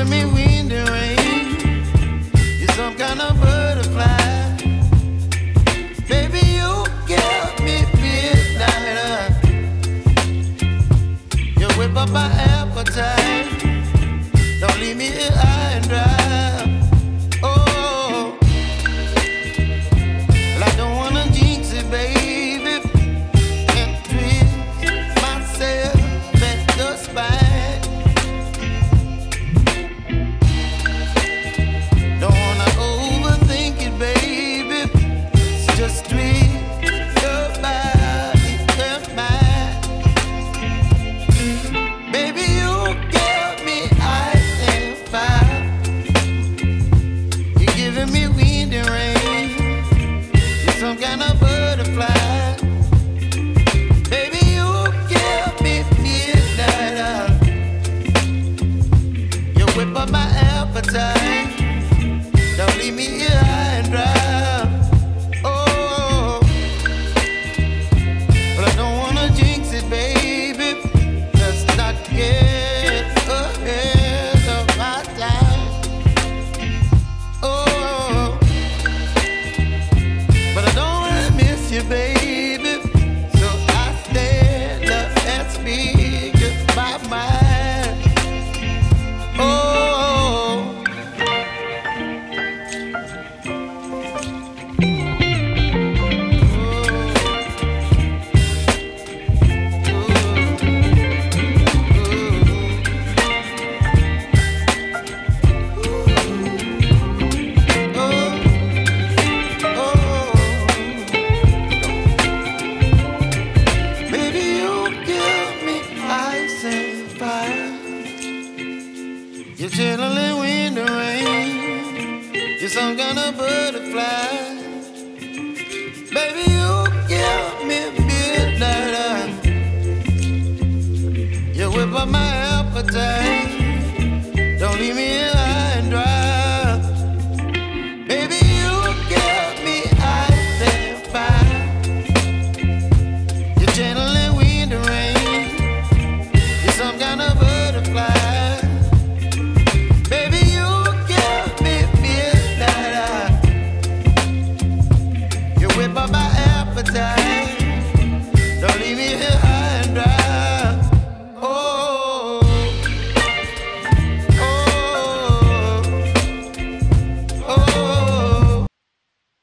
giving me wind and rain. You're some kind of butterfly. Baby, you give me midnight. You whip up my appetite. Don't leave me here high and dry. Oh, well, I don't wanna jinx it, baby, and twist myself at the spine. Don't wanna overthink it, baby. It's just twist your body and mine. Baby, you give me ice and fire. You're giving me wind and rain. You're some kind of butterfly. Baby, you give me midnight. You whip up my appetite. Don't leave me here high and dry. Oh, but I don't wanna jinx it, baby. Let's not get ahead of my time. Oh, but I don't wanna miss you, baby. So I stand up and speak just my mind. Oh. Baby, you give me ice and fire. You're chilling wind and rain. You're some kind of butterfly. Baby, you give me midnight. You whip up my appetite. Don't leave me